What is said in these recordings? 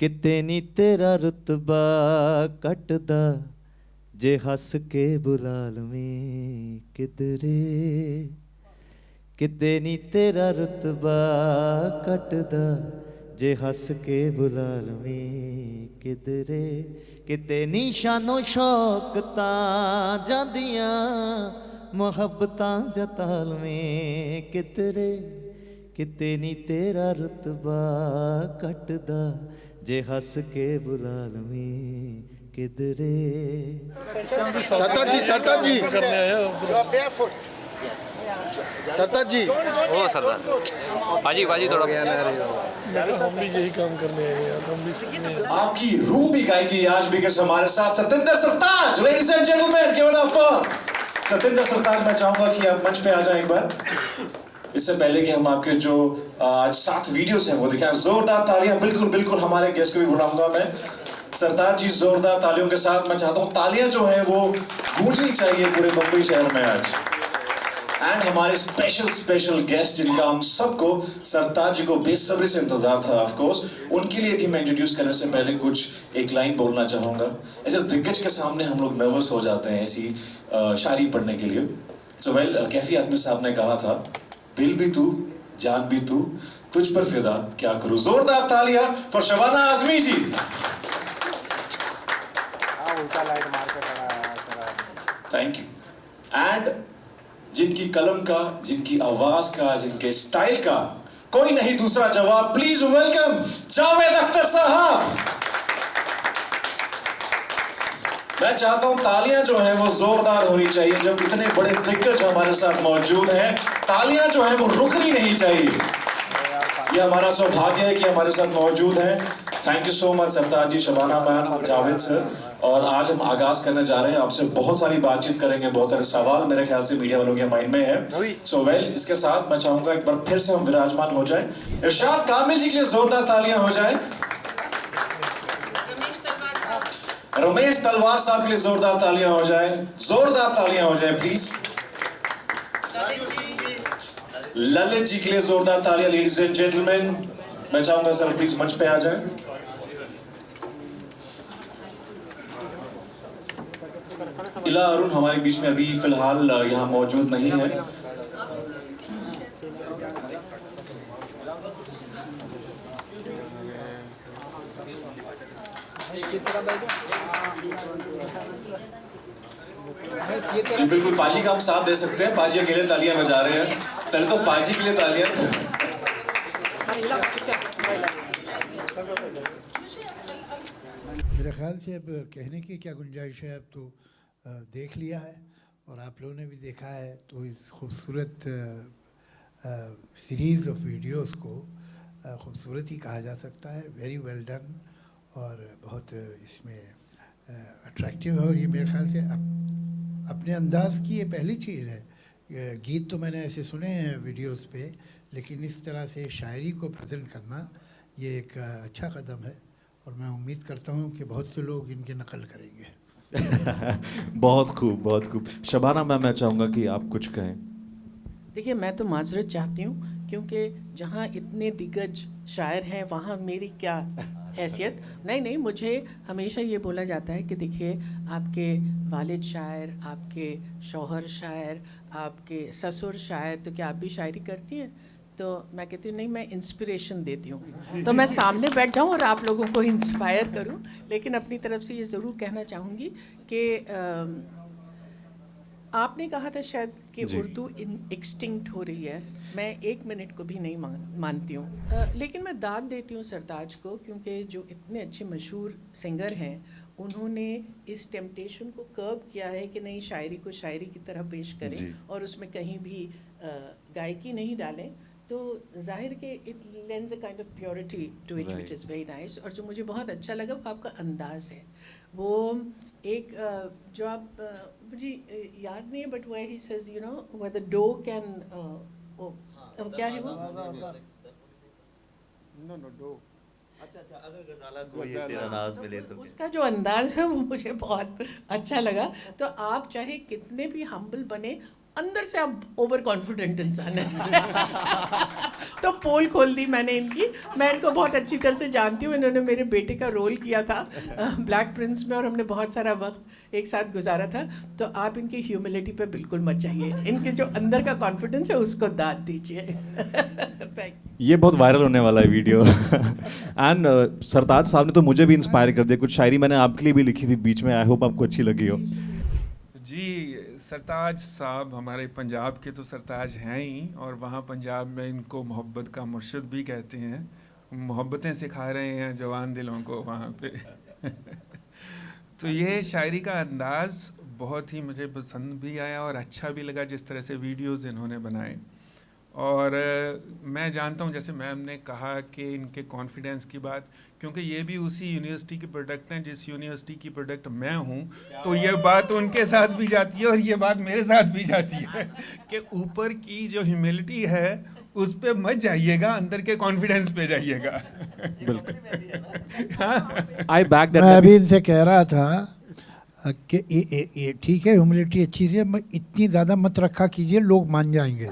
किते नी तेरा रुतबा कटदा जे हस के बुला लवें किधरे किते नी तेरा रुतबा कटदा जे हस के बुला लवें किधरे किते नी शानो शौकतां जांदियां मुहब्बतां जता लवें किधरे किते नी तेरा रुतबा कटदा जे हस के बुला लवें किधरे। सरताज जी करने आए हो सरताज जी ओ सरदार बाजी थोड़ा हम भी यही काम करने आए हैं यार, हम भी सीखने हैं। आपकी रूह भी गाएगी आज भी किस हमारे साथ Satinder Sartaj. Ladies and gentleman give it up for Satinder Sartaj. मैं चाहूंगा कि आप मंच पे आ जाएं एक बार। इससे पहले कि हम आपके जो आज 7 वीडियोस हैं वो दिखाएं, जोरदार तालियां बिल्कुल हमारे गेस्ट को भी बुलाऊंगा मैं। सरताज जी जोरदार तालियों के साथ मैं चाहता हूं तालियां जो हैं वो गूंजनी चाहिए पूरे मुंबई शहर में आज। एंड हमारे स्पेशल गेस्ट जिनका हम सबको सरताज जी को बेसब्री से इंतजार था ऑफ कोर्स, उनके लिए भी मैं इंट्रोड्यूस करने से पहले कुछ एक लाइन बोलना चाहूंगा। ऐसे दिग्गज के सामने हम लोग नर्वस हो जाते हैं ऐसी शायरी पढ़ने के लिए। सो वेल कैफी आदमी साहब ने कहा था, दिल भी तू जान भी तू तुझ पर फिदा क्या करूं। जोरदार तालियां for Shabana Azmi ji. Thank you. And जिनकी कलम का, जिनकी आवाज का, जिनके स्टाइल का कोई नहीं दूसरा जवाब, प्लीज वेलकम जावेद अख्तर साहब। मैं चाहता हूं तालियां जो हैं वो जोरदार होनी चाहिए जब इतने बड़े दिग्गज हमारे साथ मौजूद हैं। तालियां जो हैं वो रुकनी नहीं चाहिए। ये हमारा सौभाग्य है कि हमारे साथ मौजूद हैं। Thank you so much Sartaj ji, Shabana ma'am, Javed sir. और आज हम आगाज करने जा रहे हैं, आपसे बहुत सारी बातचीत करेंगे, बहुत सारे सवाल मेरे ख्याल से मीडिया वालों के माइंड में है। सो वेल इसके साथ मैं चाहूंगा एक बार फिर से हम विराजमान हो जाएं। इरशाद कामिल जी के लिए जोरदार तालियां हो जाएं। रमेश तलवार साहब के लिए जोरदार तालियां हो जाएं। जोरदार तालियां हो जाएं प्लीज। ललित जी के लिए जोरदार तालियां। लेडीज एंड जेंटलमैन मैं चाहूंगा सर प्लीज मंच पे आ जाएं। इला अरुण हमारे बीच में अभी फिलहाल यहाँ मौजूद नहीं है। जी बिल्कुल, पाजी का हम साथ दे सकते हैं। पाजी अकेले तालियां बजा रहे हैं, पहले तो पाजी के लिए तालियां। मेरे ख्याल से अब कहने की क्या गुंजाइश है, अब तो देख लिया है और आप लोगों ने भी देखा है। तो इस खूबसूरत सीरीज़ ऑफ वीडियोस को खूबसूरत ही कहा जा सकता है। वेरी वेल डन और बहुत इसमें अट्रैक्टिव है। और ये मेरे ख्याल से अपने अंदाज की ये पहली चीज़ है। गीत तो मैंने ऐसे सुने हैं वीडियोस पे, लेकिन इस तरह से शायरी को प्रेजेंट करना ये एक अच्छा कदम है और मैं उम्मीद करता हूँ कि बहुत से लोग इनकी नकल करेंगे। बहुत खूब। शबाना मैम मैं चाहूँगा कि आप कुछ कहें। देखिए मैं तो माजरत चाहती हूँ क्योंकि जहाँ इतने दिग्गज शायर हैं वहाँ मेरी क्या हैसियत। नहीं, मुझे हमेशा ये बोला जाता है कि देखिए आपके वालिद शायर, आपके शौहर शायर, आपके ससुर शायर, तो क्या आप भी शायरी करती हैं? तो मैं कहती हूँ नहीं, मैं इंस्पिरेशन देती हूँ। तो मैं सामने बैठ जाऊँ और आप लोगों को इंस्पायर करूँ। लेकिन अपनी तरफ से ये ज़रूर कहना चाहूँगी कि आपने कहा था शायद कि उर्दू एक्सटिंक्ट हो रही है। मैं 1 मिनट को भी नहीं मानती हूँ। लेकिन मैं दाद देती हूँ सरताज को, क्योंकि जो इतने अच्छे मशहूर सिंगर हैं उन्होंने इस टेम्पटेशन को कर्ब किया है कि नहीं, शायरी को शायरी की तरह पेश करें और उसमें कहीं भी गायकी नहीं डालें। तो जाहिर के it lends a kind of purity to it which is very nice. और जो मुझे बहुत अच्छा लगा वो आपका अंदाज है। वो एक जो आप मुझे याद नहीं है, but where he says you know where the डो कैन क्या है वो, नो डो, अच्छा अगर गजाला को ये तेरा नाज मिले तो उसका जो अंदाज है वो मुझे बहुत अच्छा लगा। तो आप चाहे कितने भी हम्बल बने, अंदर से आप ओवर कॉन्फिडेंट इंसान हैं। तो पोल खोल दी मैंने इनकी। मैं इनको बहुत अच्छी तरह से जानती हूँ, इन्होंने मेरे बेटे का रोल किया था ब्लैक प्रिंस में, और हमने बहुत सारा वक्त एक साथ गुजारा था। तो आप इनकी ह्यूमिलिटी पे बिल्कुल मत जाइए, इनके जो अंदर का कॉन्फिडेंस है उसको दाद दीजिए। Thank you. ये बहुत वायरल होने वाला है वीडियो। एंड सरताज साहब ने तो मुझे भी इंस्पायर कर दिया। कुछ शायरी मैंने आपके लिए भी लिखी थी बीच में, आई होप आपको अच्छी लगी हो। जी, सरताज साहब हमारे पंजाब के तो सरताज हैं ही, और वहाँ पंजाब में इनको मोहब्बत का मुर्शिद भी कहते हैं। मोहब्बतें सिखा रहे हैं जवान दिलों को वहाँ पे। तो ये शायरी का अंदाज़ बहुत ही मुझे पसंद भी आया और अच्छा भी लगा, जिस तरह से वीडियोस इन्होंने बनाए। और मैं जानता हूँ, जैसे मैम ने कहा कि इनके कॉन्फिडेंस की बात, क्योंकि ये भी उसी यूनिवर्सिटी के प्रोडक्ट हैं जिस यूनिवर्सिटी की प्रोडक्ट मैं हूँ, तो ये बात उनके साथ भी जाती है और ये बात मेरे साथ भी जाती है कि ऊपर की जो ह्यूमिलिटी है उस पे मत जाइएगा, अंदर के कॉन्फिडेंस पे जाइएगा। आई बैक दैट। मैं अभी इनसे कह रहा था कि ये ठीक है, ह्यूमिलिटी अच्छी सी है, इतनी ज़्यादा मत रखा कीजिए, लोग मान जाएंगे।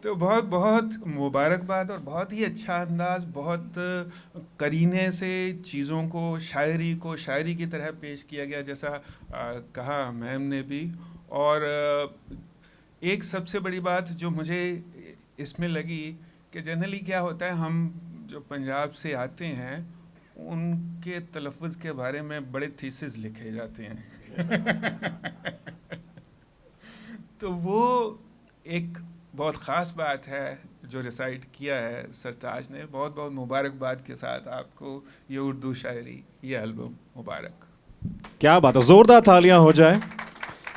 तो बहुत बहुत मुबारकबाद, और बहुत ही अच्छा अंदाज, बहुत करीने से चीज़ों को, शायरी को शायरी की तरह पेश किया गया, जैसा कहा मैम ने भी। और एक सबसे बड़ी बात जो मुझे इसमें लगी कि जनरली क्या होता है, हम जो पंजाब से आते हैं उनके तलफ़्फ़ुज़ के बारे में बड़े थीसिस लिखे जाते हैं। तो वो एक बहुत ख़ास बात है जो रिसाइट किया है सरताज ने। बहुत बहुत मुबारकबाद के साथ आपको ये उर्दू शायरी, ये एल्बम मुबारक। क्या बात है, जोरदार तालियां हो जाए।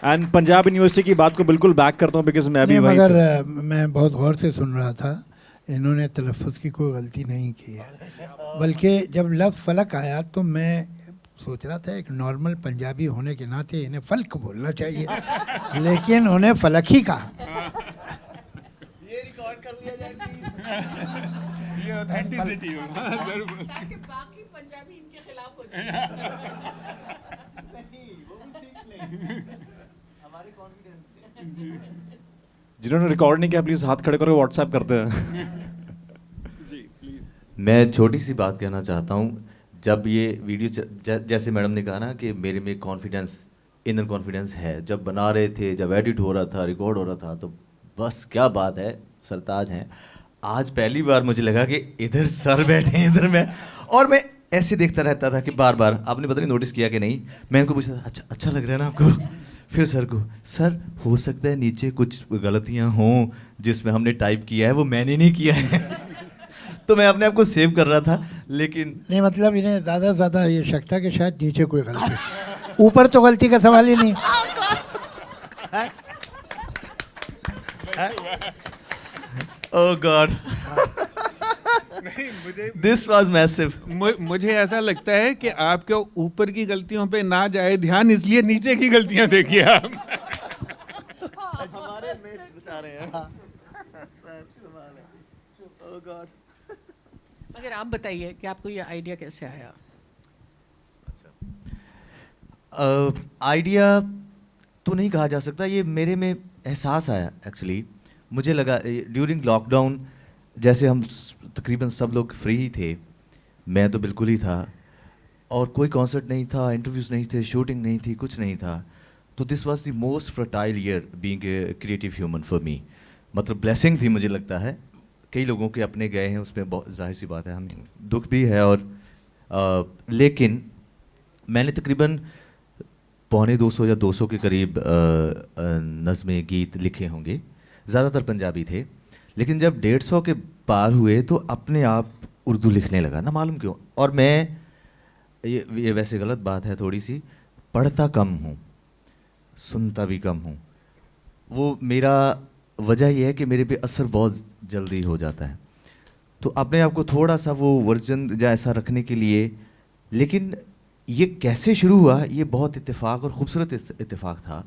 एंड पंजाब यूनिवर्सिटी की बात को बिल्कुल बैक करता हूँ, बिकॉज मैं भी वहीं मगर मैं बहुत गौर से सुन रहा था, इन्होंने तलफ़्फ़ुज़ की कोई गलती नहीं की है, बल्कि जब लफ्ज़ फलक आया तो मैं सोच रहा था एक नॉर्मल पंजाबी होने के नाते इन्हें फल्क बोलना चाहिए, लेकिन उन्हें फलक ही कहा। ये रिकॉर्ड कर लिया जाए प्लीज। ये ऑथेंटिसिटी हो। बाकी पंजाबी इनके खिलाफ हो जाए। नहीं, वो भी सीख लें हमारे कॉन्फिडेंस से। जिन्होंने रिकॉर्ड नहीं किया प्लीज हाथ खड़े करके व्हाट्सएप करते हैं। जी प्लीज। मैं छोटी सी बात कहना चाहता हूँ। जब ये वीडियो जैसे मैडम ने कहा ना कि मेरे में कॉन्फिडेंस, इनर कॉन्फिडेंस है, जब बना रहे थे, जब एडिट हो रहा था, रिकॉर्ड हो रहा था, तो बस क्या बात है, सरताज हैं। आज पहली बार मुझे लगा कि इधर सर बैठे हैं, इधर मैं, और मैं ऐसे देखता रहता था कि बार बार, आपने पता नहीं नोटिस किया कि नहीं, मैं इनको पूछा अच्छा अच्छा लग रहा है ना आपको, फिर सर को, सर हो सकता है नीचे कुछ गलतियाँ हों जिसमें हमने टाइप किया है वो मैंने नहीं किया है। तो मैं अपने आप को सेव कर रहा था, लेकिन नहीं मतलब इन्हें ज़्यादा से ज़्यादा ये शक था कि शायद नीचे कोई गलती, ऊपर तो गलती का सवाल ही नहीं। ओह गॉड, दिस वाज मैसिव। मुझे ऐसा लगता है कि आपके ऊपर की गलतियों पे ना जाए ध्यान, इसलिए नीचे की गलतियां देखिए आप। हमारे मेट्स बता रहे हैं। ओह गॉड। मगर आप बताइए कि आपको ये आइडिया कैसे आया? आइडिया तो नहीं कहा जा सकता, ये मेरे में एहसास आया एक्चुअली। मुझे लगा ड्यूरिंग लॉकडाउन, जैसे हम तकरीबन सब लोग फ्री ही थे, मैं तो बिल्कुल ही था, और कोई कॉन्सर्ट नहीं था, इंटरव्यूज़ नहीं थे, शूटिंग नहीं थी, कुछ नहीं था। तो this was the most fertile year being a creative human for me. मतलब ब्लेसिंग थी मुझे लगता है। कई लोगों के अपने गए हैं, उसमें बहुत जाहिर सी बात है, हमें दुख भी है। और लेकिन मैंने तकरीबन 250 या 200 के करीब नज़्में, गीत लिखे होंगे, ज़्यादातर पंजाबी थे। लेकिन जब 150 के पार हुए तो अपने आप उर्दू लिखने लगा, ना मालूम क्यों। और मैं, ये वैसे गलत बात है थोड़ी सी, पढ़ता कम हूँ, सुनता भी कम हूँ। वो मेरा वजह यह है कि मेरे पे असर बहुत जल्दी हो जाता है, तो अपने आप को थोड़ा सा वो वर्जन जैसा रखने के लिए। लेकिन ये कैसे शुरू हुआ, ये बहुत इत्तेफाक और ख़ूबसूरत इत्तेफाक था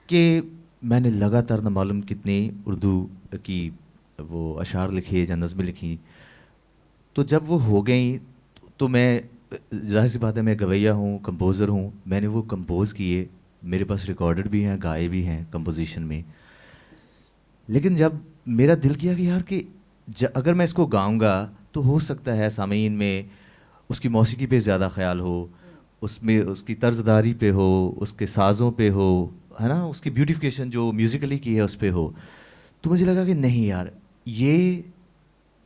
कि मैंने लगातार न मालूम कितनी उर्दू की वो अशार लिखे या नज़में लिखी। तो जब वो हो गई तो मैं, जाहिर सी बात है, मैं गवैया हूँ, कंपोज़र हूँ, मैंने वो कंपोज़ किए, मेरे पास रिकॉर्डेड भी हैं, गाए भी हैं कंपोजिशन में। लेकिन जब मेरा दिल किया कि यार कि अगर मैं इसको गाऊंगा तो हो सकता है सामीन में उसकी मौसीकी पे ज़्यादा ख्याल हो, उसमें उसकी तर्जदारी पे हो, उसके साज़ों पे हो, है ना, उसकी ब्यूटिफिकेशन जो म्यूज़िकली की है उस पे हो। तो मुझे लगा कि नहीं यार, ये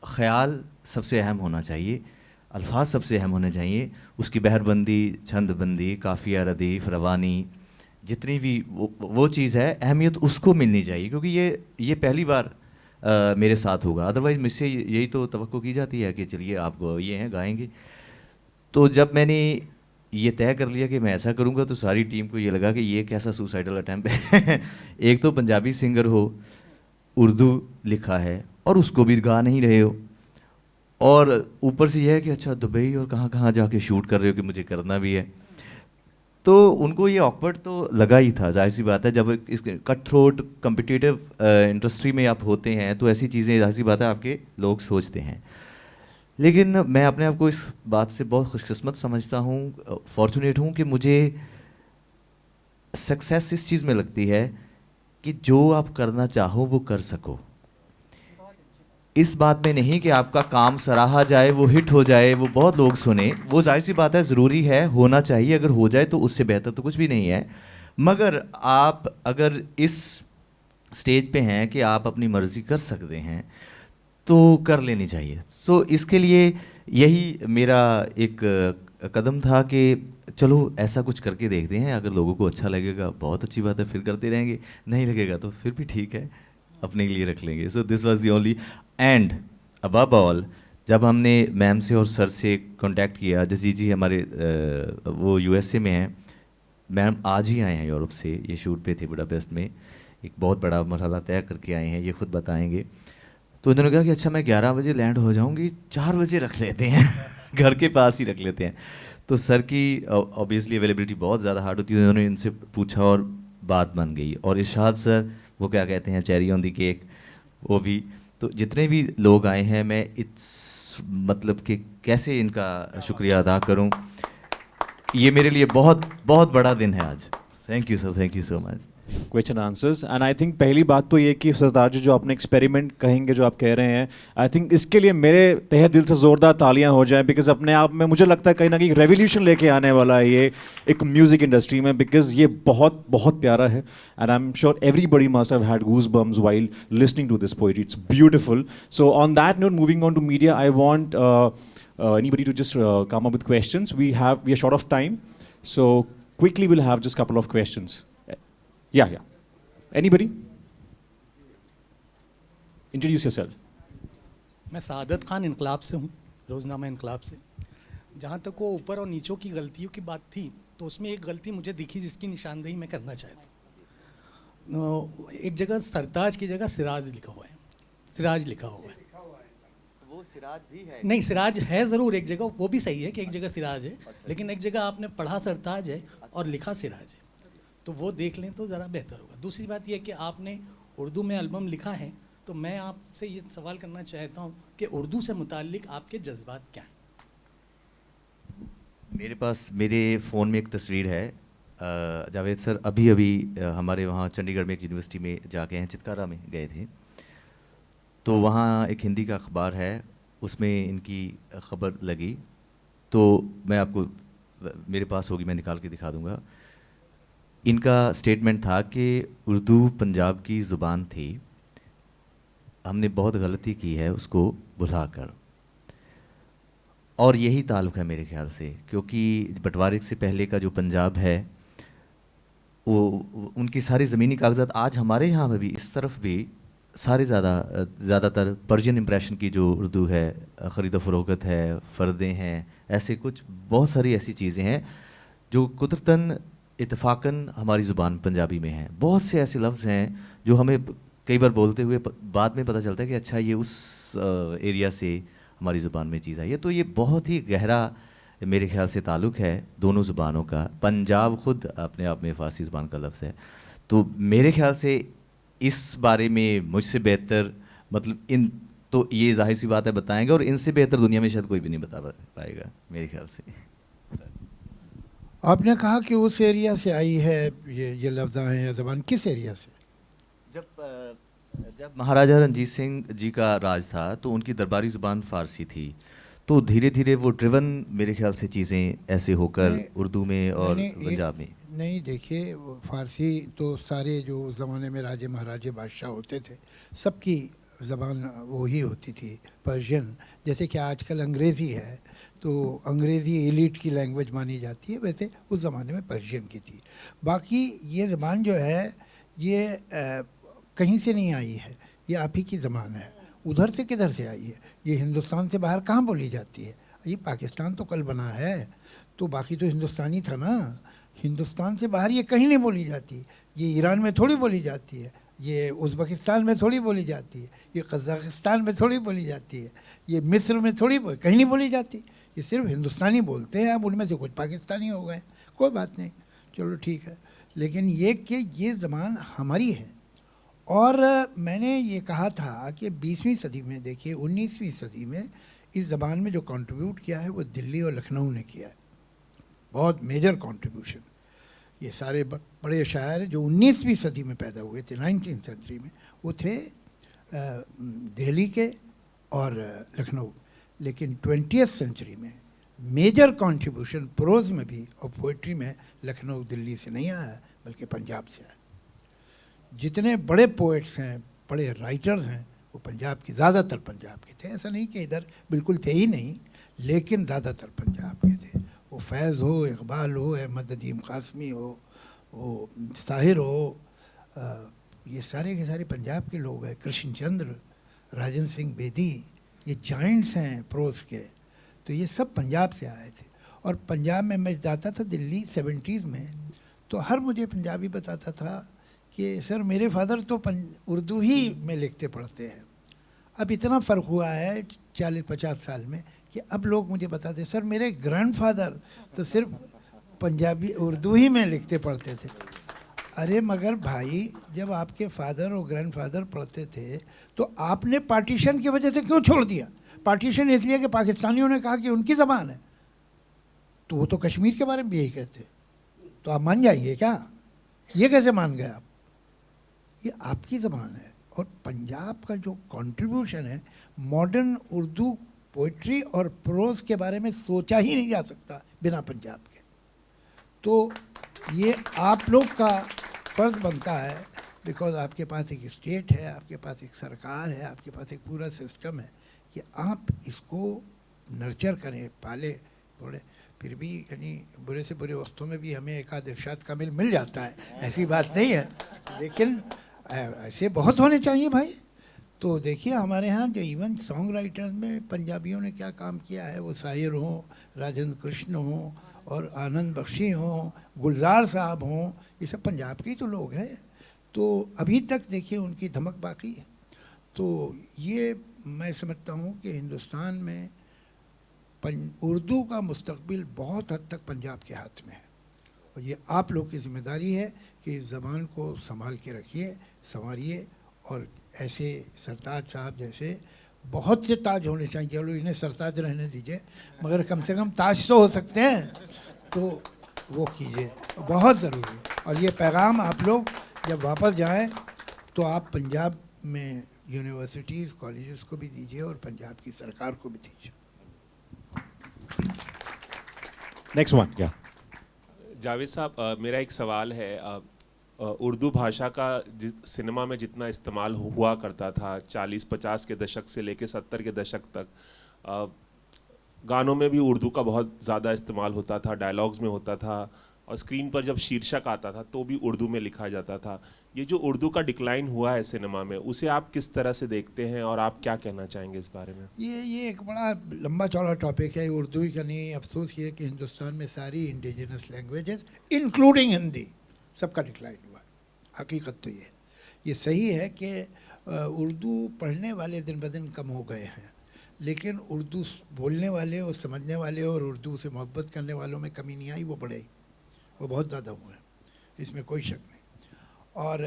ख़याल सबसे अहम होना चाहिए, अल्फाज सबसे अहम होने चाहिए, उसकी बहरबंदी, छंदबंदी, काफ़िया, रदीफ़, रवानी, जितनी भी वो चीज़ है अहमियत उसको मिलनी चाहिए, क्योंकि ये पहली बार मेरे साथ होगा। अदरवाइज़ मुझसे यही तो तवक्को की जाती है कि चलिए आप ये हैं गाएंगे। तो जब मैंने ये तय कर लिया कि मैं ऐसा करूँगा तो सारी टीम को ये लगा कि ये कैसा सुसाइडल अटैम्प्ट है। एक तो पंजाबी सिंगर हो, उर्दू लिखा है और उसको भी गा नहीं रहे हो, और ऊपर से यह है कि अच्छा दुबई और कहाँ कहाँ जाके शूट कर रहे हो कि मुझे करना भी है। तो उनको ये ऑकवर्ड तो लगा ही था, जाहिर सी बात है, जब इस कट थ्रोट कम्पिटिटिव इंडस्ट्री में आप होते हैं तो ऐसी चीज़ें जाहिर सी बात है आपके लोग सोचते हैं। लेकिन मैं अपने आप को इस बात से बहुत खुशकिस्मत समझता हूँ, फॉर्चुनेट हूँ कि मुझे सक्सेस इस चीज़ में लगती है कि जो आप करना चाहो वो कर सको। इस बात में नहीं कि आपका काम सराहा जाए, वो हिट हो जाए, वो बहुत लोग सुने, वो जाहिर सी बात है ज़रूरी है, होना चाहिए, अगर हो जाए तो उससे बेहतर तो कुछ भी नहीं है। मगर आप अगर इस स्टेज पे हैं कि आप अपनी मर्ज़ी कर सकते हैं तो कर लेनी चाहिए। सो इसके लिए यही मेरा एक कदम था कि चलो ऐसा कुछ करके देखते हैं, अगर लोगों को अच्छा लगेगा बहुत अच्छी बात है, फिर करते रहेंगे, नहीं लगेगा तो फिर भी ठीक है, अपने लिए रख लेंगे। So this was the only and above all, जब हमने मैम से और सर से कांटेक्ट किया, जसीज जी हमारे वो यूएसए में हैं, मैम आज ही आए हैं यूरोप से, ये शूट पे थे बुडापेस्ट में, एक बहुत बड़ा मरहला तय करके आए हैं, ये खुद बताएंगे। तो उन्होंने कहा कि अच्छा मैं 11 बजे लैंड हो जाऊंगी, 4 बजे रख लेते हैं घर के पास ही रख लेते हैं। तो सर की ऑब्वियसली अवेलेबिलिटी बहुत ज़्यादा हार्ड होती है, उन्होंने इनसे पूछा और बात बन गई। और इरशाद सर, वो क्या कहते हैं, चेरी ऑन दी केक, वो भी। तो जितने भी लोग आए हैं, मैं इस मतलब कि कैसे इनका शुक्रिया अदा करूं, ये मेरे लिए बहुत बहुत बड़ा दिन है आज। Thank you sir, thank you so much. Question answers and I think पहली बात तो ये कि सरदार जी जो आपने एक्सपेरिमेंट कहेंगे, जो आप कह रहे हैं, आई थिंक इसके लिए मेरे तहे दिल से ज़ोरदार तालियां हो जाएं, बिकॉज अपने आप में मुझे लगता है कहीं ना कहीं रेवोल्यूशन लेके आने वाला है ये एक म्यूज़िक इंडस्ट्री में, बिकॉज ये बहुत बहुत प्यारा है and I am sure everybody must have had goosebumps while listening to this poetry, it's beautiful. So on that note, moving on to media, I want anybody to just come up with questions. We are short of time, so quickly we'll have just couple of questions. Yeah. Anybody? Introduce yourself. मैं सादत खान इनकलाब से हूँ, रोज़नामा इनकलाब से। जहाँ तक वो ऊपर और नीचों की गलतियों की बात थी, तो उसमें एक गलती मुझे दिखी जिसकी निशानदेही मैं करना चाहता हूँ। एक जगह सरताज की जगह सिराज लिखा हुआ है, सिराज लिखा हुआ है। वो सिराज भी है? नहीं, सिराज है ज़रूर एक जगह, वो भी सही है कि एक जगह सिराज है, लेकिन एक जगह आपने पढ़ा सरताज है और लिखा सिराज है, तो वो देख लें तो ज़रा बेहतर होगा। दूसरी बात यह कि आपने उर्दू में एल्बम लिखा है, तो मैं आपसे ये सवाल करना चाहता हूँ कि उर्दू से मुताल्लिक आपके जज्बात क्या हैं? मेरे पास मेरे फ़ोन में एक तस्वीर है, जावेद सर अभी हमारे वहाँ चंडीगढ़ में एक यूनिवर्सिटी में जाके हैं, चितकारा में गए थे, तो वहाँ एक हिंदी का अखबार है, उसमें इनकी ख़बर लगी, तो मैं आपको, मेरे पास होगी, मैं निकाल के दिखा दूँगा। इनका स्टेटमेंट था कि उर्दू पंजाब की ज़ुबान थी, हमने बहुत गलती की है उसको भुलाकर, और यही ताल्लुक़ है मेरे ख्याल से, क्योंकि बंटवारे से पहले का जो पंजाब है, वो उनकी सारी ज़मीनी कागजात आज हमारे यहाँ में भी, इस तरफ भी सारे ज़्यादातर पर्शियन इम्प्रेशन की जो उर्दू है, ख़रीद फ़रोख्त है, फ़र्दें हैं, ऐसे कुछ बहुत सारी ऐसी चीज़ें हैं जो कुदरतन इत्तेफाकन हमारी ज़ुबान पंजाबी में है। बहुत से ऐसे लफ्ज़ हैं जो हमें कई बार बोलते हुए बाद में पता चलता है कि अच्छा ये उस एरिया से हमारी ज़ुबान में चीज़ आई है। तो ये बहुत ही गहरा मेरे ख्याल से ताल्लुक़ है दोनों ज़ुबानों का। पंजाब ख़ुद अपने आप में फ़ारसी ज़ुबान का लफ्ज़ है, तो मेरे ख्याल से इस बारे में मुझसे बेहतर, मतलब इन तो ये जाहिर सी बात है बताएंगे, और इनसे बेहतर दुनिया में शायद कोई भी नहीं बता पाएगा मेरे ख्याल से। आपने कहा कि उस एरिया से आई है ये लफ्ज़ हैं या ज़बान, किस एरिया से? जब जब महाराजा रंजीत सिंह जी का राज था तो उनकी दरबारी ज़ुबान फ़ारसी थी, तो धीरे धीरे वो ड्रिवन मेरे ख्याल से चीज़ें ऐसे होकर उर्दू में और पंजाब में। नहीं, देखिए फ़ारसी तो सारे जो उस ज़माने में राजे महाराजे बादशाह होते थे सबकी ज़बान वही होती थी, पर्शियन। जैसे कि आजकल अंग्रेज़ी है तो अंग्रेज़ी एलिट की लैंग्वेज मानी जाती है, वैसे उस ज़माने में पर्शियन की थी। बाकी ये ज़बान जो है ये कहीं से नहीं आई है, ये आप ही की ज़बान है। उधर से किधर से आई है? ये हिंदुस्तान से बाहर कहाँ बोली जाती है? ये पाकिस्तान तो कल बना है, तो बाकी तो हिंदुस्तानी था ना। हिंदुस्तान से बाहर ये कहीं नहीं बोली जाती। ये ईरान में थोड़ी बोली जाती है, ये उज़्बेकिस्तान में थोड़ी बोली जाती है, ये कज़ाकिस्तान में थोड़ी बोली जाती है, ये मिस्र में थोड़ी कहीं नहीं बोली जाती। ये सिर्फ हिंदुस्तानी बोलते हैं। अब उनमें से कुछ पाकिस्तानी हो गए, कोई बात नहीं, चलो ठीक है। लेकिन ये कि ये ज़बान हमारी है। और मैंने ये कहा था कि 20वीं सदी में, देखिए 19वीं सदी में इस ज़बान में जो कंट्रीब्यूट किया है वो दिल्ली और लखनऊ ने किया है, बहुत मेजर कंट्रीब्यूशन। ये सारे बड़े शायर जो 19वीं सदी में पैदा हुए थे, 19th सेंचुरी में, वो थे दिल्ली के और लखनऊ। लेकिन 20th सेंचुरी में मेजर कंट्रीब्यूशन प्रोज़ में भी और पोइट्री में लखनऊ दिल्ली से नहीं आया है, बल्कि पंजाब से आया। जितने बड़े पोइट्स हैं, बड़े राइटर्स हैं, वो पंजाब के, ज़्यादातर पंजाब के थे। ऐसा नहीं कि इधर बिल्कुल थे ही नहीं, लेकिन ज़्यादातर पंजाब के थे। वो फैज़ हो, इकबाल हो, अहमद नदीम क़ासमी हो, वो साहिर हो, ये सारे के सारे पंजाब के लोग हैं। कृष्ण चंद्र, राजन सिंह बेदी, ये जाइंट्स हैं प्रोज़ के, तो ये सब पंजाब से आए थे। और पंजाब में मैं जाता था दिल्ली 70s में, तो हर मुझे पंजाबी बताता था कि सर मेरे फादर तो उर्दू ही में लिखते पढ़ते हैं। अब इतना फ़र्क हुआ है 40-50 साल में कि अब लोग मुझे बताते सर मेरे ग्रैंडफादर तो सिर्फ पंजाबी उर्दू ही में लिखते पढ़ते थे। अरे मगर भाई, जब आपके फादर और ग्रैंडफादर पढ़ते थे तो आपने पार्टीशन की वजह से क्यों छोड़ दिया? पार्टीशन इसलिए कि पाकिस्तानियों ने कहा कि उनकी ज़बान है, तो वो तो कश्मीर के बारे में भी यही कहते। तो आप मान जाएंगे क्या? ये कैसे मान गए आप? ये आपकी ज़बान है। और पंजाब का जो कंट्रीब्यूशन है, मॉडर्न उर्दू पोइट्री और प्रोज़ के बारे में सोचा ही नहीं जा सकता बिना पंजाब के। तो ये आप लोग का फ़र्ज़ बनता है, बिकॉज़ आपके पास एक स्टेट है, आपके पास एक सरकार है, आपके पास एक पूरा सिस्टम है, कि आप इसको नर्चर करें, पाले थोड़े। फिर भी यानी बुरे से बुरे वक्तों में भी हमें एक आध इरशाद कामिल मिल जाता है, ऐसी बात नहीं है, लेकिन ऐसे बहुत होने चाहिए भाई। तो देखिए हमारे यहाँ जो इवन सॉन्ग राइटर्स में पंजाबियों ने क्या काम किया है, वो साहिर हों, राजेंद्र कृष्ण हों, और आनंद बख्शी हों, गुलजार साहब हों, ये सब पंजाब के ही तो लोग हैं। तो अभी तक देखिए उनकी धमक बाकी है। तो ये मैं समझता हूँ कि हिंदुस्तान में उर्दू का मुस्तकबिल बहुत हद तक पंजाब के हाथ में है, और ये आप लोग की जिम्मेदारी है कि इस ज़बान को संभाल के रखिए, संवारिए। और ऐसे सरताज साहब जैसे बहुत से ताज होने चाहिए। चलो इन्हें सरताज रहने दीजिए, मगर कम से कम ताज तो हो सकते हैं, तो वो कीजिए, बहुत ज़रूरी। और ये पैगाम आप लोग जब वापस जाएं तो आप पंजाब में यूनिवर्सिटीज़ कॉलेजेस को भी दीजिए और पंजाब की सरकार को भी दीजिए। नेक्स्ट वन क्या? जावेद साहब, मेरा एक सवाल है। उर्दू भाषा का सिनेमा में जितना इस्तेमाल हुआ करता था 40-50 के दशक से लेकर 70 के दशक तक, गानों में भी उर्दू का बहुत ज़्यादा इस्तेमाल होता था, डायलॉग्स में होता था, और स्क्रीन पर जब शीर्षक आता था तो भी उर्दू में लिखा जाता था। ये जो उर्दू का डिक्लाइन हुआ है सिनेमा में, उसे आप किस तरह से देखते हैं और आप क्या कहना चाहेंगे इस बारे में? ये एक बड़ा लंबा चौड़ा टॉपिक है। उर्दू ही का नहीं, अफसोस ये कि हिंदुस्तान में सारी इंडिजिनस लैंग्वेजेस इंक्लूडिंग हिंदी सबका डिक्लाइन हुआ है। हकीकत तो ये सही है कि उर्दू पढ़ने वाले दिन ब दिन कम हो गए हैं, लेकिन उर्दू बोलने वाले और समझने वाले और उर्दू से मोहब्बत करने वालों में कमी नहीं आई, वो बढ़े, वो बहुत ज़्यादा हुए हैं, इसमें कोई शक नहीं। और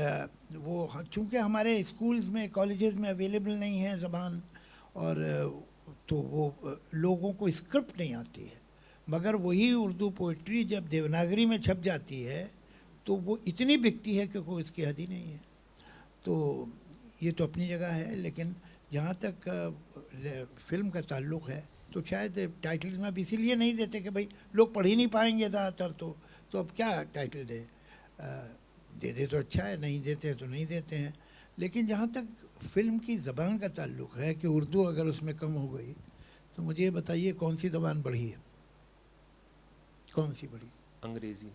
वो चूँकि हमारे स्कूल्स में कॉलेजेस में अवेलेबल नहीं है ज़बान, और तो वो लोगों को स्क्रिप्ट नहीं आती है, मगर वही उर्दू पोइट्री जब देवनागरी में छप जाती है तो वो इतनी बिकती है कि कोई इसकी हद ही नहीं है। तो ये तो अपनी जगह है, लेकिन जहाँ तक फिल्म का ताल्लुक़ है तो शायद टाइटल्स में अब इसीलिए नहीं देते कि भाई लोग पढ़ ही नहीं पाएंगे ज़्यादातर, तो अब क्या टाइटल दें? दे दे तो अच्छा है, नहीं देते तो नहीं देते हैं। लेकिन जहाँ तक फिल्म की ज़बान का ताल्लुक़ है कि उर्दू अगर उसमें कम हो गई तो मुझे ये बताइए कौन सी ज़बान बढ़ी है? कौन सी बढ़ी? अंग्रेजी।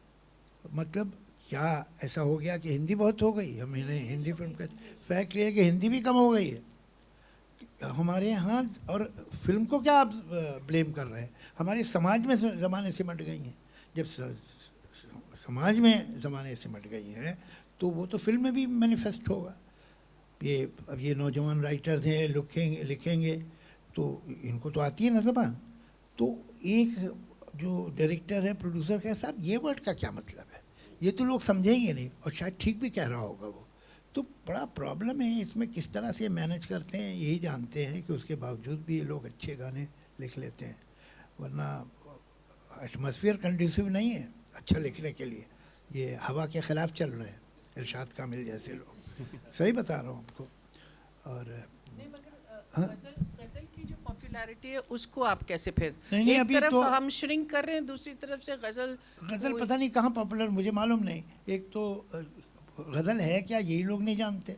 मतलब क्या ऐसा हो गया कि हिंदी बहुत हो गई? हम इन्हें हिंदी फिल्म का फैक्ट ये है कि हिंदी भी कम हो गई है हमारे यहाँ। और फिल्म को क्या आप ब्लेम कर रहे हैं? हमारे समाज में ज़माने सिमट गई हैं। जब समाज में ज़माने सिमट गई हैं तो वो तो फिल्म में भी मैनिफेस्ट होगा। अब ये नौजवान राइटर्स हैं, लिखेंगे तो इनको तो आती है ना ज़बान। तो एक जो डायरेक्टर है, प्रोड्यूसर का, साहब ये वर्ड का क्या मतलब है, ये तो लोग समझेंगे नहीं, और शायद ठीक भी कह रहा होगा वो। तो बड़ा प्रॉब्लम है इसमें, किस तरह से मैनेज करते हैं यही जानते हैं कि उसके बावजूद भी ये लोग अच्छे गाने लिख लेते हैं, वरना एटमॉस्फेयर कंडीसिव नहीं है अच्छा लिखने के लिए। ये हवा के ख़िलाफ़ चल रहे हैं इरशाद कामिल जैसे लोग, सही बता रहा हूँ आपको। और गजल की जो पॉपुलैरिटी है उसको आप कैसे फिर नहीं, एक अभी तरफ तो हम श्रिंक कर रहे हैं, दूसरी तरफ से गजल पता नहीं कहाँ पॉपुलर, मुझे मालूम नहीं। एक तो गज़ल है क्या यही लोग नहीं जानते,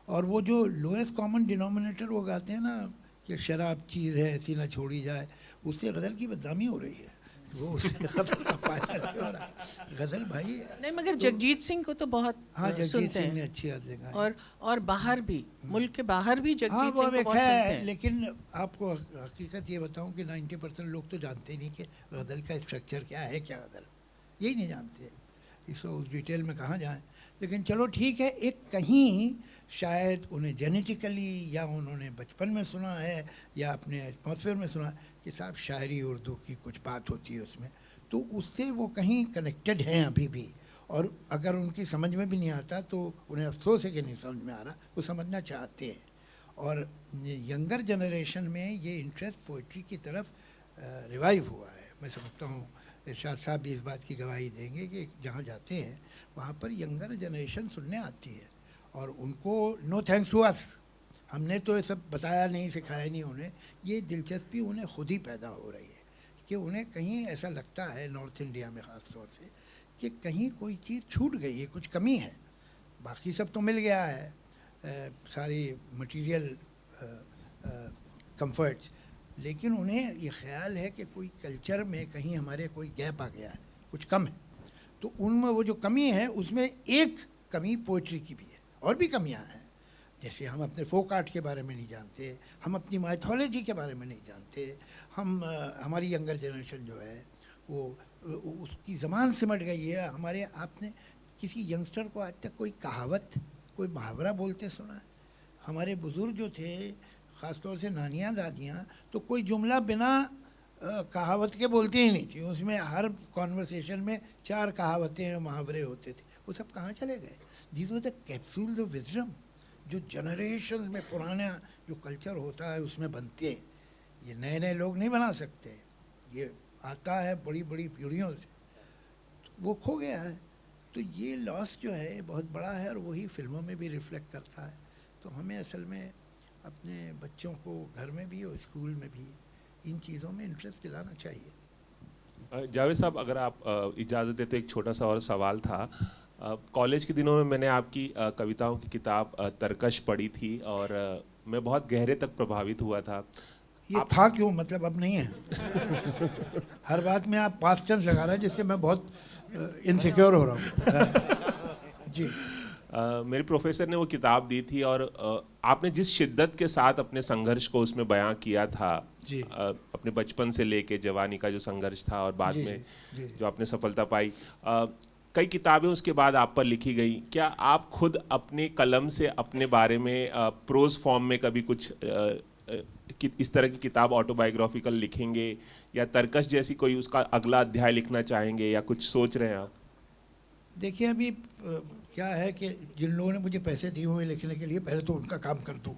और वो जो लोएस्ट कॉमन डिनोमिनेटर वो गाते हैं ना कि शराब चीज़ है ऐसी ना छोड़ी जाए, उससे गज़ल की बदनामी हो रही है, वो उससे गज़ल का फायदा नहीं हो रहा। गज़ल भाई नहीं, मगर जगजीत सिंह को तो बहुत हाँ, जगजीत सुनते सिंह ने हैं, अच्छी याद लगाई। और बाहर भी, मुल्क के बाहर भी हाँ जगजीत वो सिंह को एक बहुत सुनते है, हैं। लेकिन आपको हकीकत ये बताऊं कि 90% लोग तो जानते ही नहीं कि गज़ल का स्ट्रक्चर क्या है, क्या गज़ल, यही नहीं जानते। इसको उस डिटेल में कहाँ जाएं। लेकिन चलो ठीक है, एक कहीं शायद उन्हें जेनेटिकली या उन्होंने बचपन में सुना है या अपने एटमॉस्फेयर में सुना कि साहब शायरी उर्दू की कुछ बात होती है उसमें, तो उससे वो कहीं कनेक्टेड हैं अभी भी। और अगर उनकी समझ में भी नहीं आता तो उन्हें अफसोस है कि नहीं समझ में आ रहा, वो समझना चाहते हैं। और यंगर जनरेशन में ये इंटरेस्ट पोइट्री की तरफ रिवाइव हुआ है। मैं समझता हूँ इरशाद साहब भी इस बात की गवाही देंगे कि जहाँ जाते हैं वहाँ पर यंगर जनरेशन सुनने आती है, और उनको नो थैंक्स टू अस, हमने तो ये सब बताया नहीं, सिखाया नहीं उन्हें, ये दिलचस्पी उन्हें खुद ही पैदा हो रही है कि उन्हें कहीं ऐसा लगता है नॉर्थ इंडिया में ख़ास तौर से कि कहीं कोई चीज़ छूट गई है, कुछ कमी है। बाकी सब तो मिल गया है, सारी मटेरियल कंफर्ट्स, लेकिन उन्हें ये ख्याल है कि कोई कल्चर में कहीं हमारे कोई गैप आ गया है, कुछ कम है। तो उनमें वो जो कमी है उसमें एक कमी पोइट्री की भी है, और भी कमियां हैं। जैसे हम अपने फोक आर्ट के बारे में नहीं जानते, हम अपनी माइथोलॉजी के बारे में नहीं जानते, हमारी यंगर जनरेशन जो है वो उसकी ज़बान सिमट गई है। हमारे आपने किसी यंगस्टर को आज तक कोई कहावत, कोई मुहावरा बोलते सुना है? हमारे बुज़ुर्ग जो थे, ख़ास तौर से नानियाँ दादियाँ, तो कोई जुमला बिना कहावत के बोलती ही नहीं थी। उसमें हर कॉन्वर्सेशन में 4 कहावतें मुहावरे होते थे। वो सब कहाँ चले गए? These were the capsules of wisdom जो जनरेशन में पुराना जो कल्चर होता है उसमें बनते हैं। ये नए नए लोग नहीं बना सकते, ये आता है बड़ी बड़ी पीढ़ियों से, तो वो खो गया है। तो ये लॉस जो है बहुत बड़ा है, और वही फिल्मों में भी रिफ्लेक्ट करता है। तो हमें असल में अपने बच्चों को घर में भी और स्कूल में भी इन चीज़ों में इंटरेस्ट दिलाना चाहिए। जावेद साहब, अगर आप इजाज़त देते, एक छोटा सा और सवाल था। कॉलेज के दिनों में मैंने आपकी कविताओं की किताब तरकश पढ़ी थी, और मैं बहुत गहरे तक प्रभावित हुआ था। ये था क्यों, मतलब अब नहीं है? हर बात में आप पास्ट टेंस लगा रहे हैं, जिससे मैं बहुत इनसिक्योर हो रहा हूँ। जी मेरे प्रोफेसर ने वो किताब दी थी, और आपने जिस शिद्दत के साथ अपने संघर्ष को उसमें बयां किया था, अपने बचपन से लेके जवानी का जो संघर्ष था और बाद में जो आपने सफलता पाई, कई किताबें उसके बाद आप पर लिखी गई। क्या आप खुद अपने कलम से अपने बारे में प्रोज फॉर्म में कभी कुछ इस तरह की किताब ऑटोबायोग्राफिकल लिखेंगे, या तरकश जैसी कोई उसका अगला अध्याय लिखना चाहेंगे, या कुछ सोच रहे हैं आप? देखिए, अभी क्या है कि जिन लोगों ने मुझे पैसे दिए हुए लिखने के लिए, पहले तो उनका काम कर दूँ,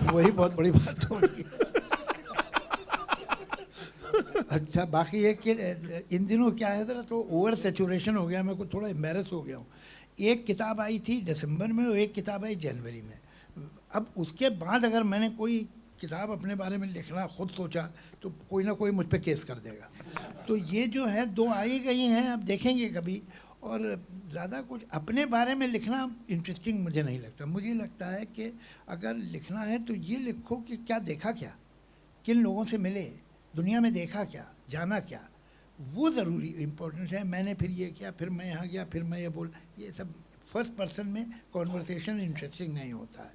वही बहुत बड़ी बात हो रही है। अच्छा, बाकी ये कि इन दिनों क्या है ज़रा तो ओवर सेचुरेशन हो गया, मेरे को थोड़ा एम्बेरस हो गया हूँ। एक किताब आई थी दिसंबर में और एक किताब आई जनवरी में। अब उसके बाद अगर मैंने कोई किताब अपने बारे में लिखना खुद सोचा तो कोई ना कोई मुझ पे केस कर देगा। तो ये जो है दो आई गई हैं, अब देखेंगे कभी। और ज़्यादा कुछ अपने बारे में लिखना इंटरेस्टिंग मुझे नहीं लगता। मुझे लगता है कि अगर लिखना है तो ये लिखो कि क्या देखा, क्या किन लोगों से मिले, दुनिया में देखा क्या, जाना क्या, वो ज़रूरी इम्पोर्टेंट है। मैंने फिर ये किया, फिर मैं यहाँ गया, फिर मैं ये बोल, ये सब फर्स्ट पर्सन में कॉन्वर्सेशन इंटरेस्टिंग नहीं होता है।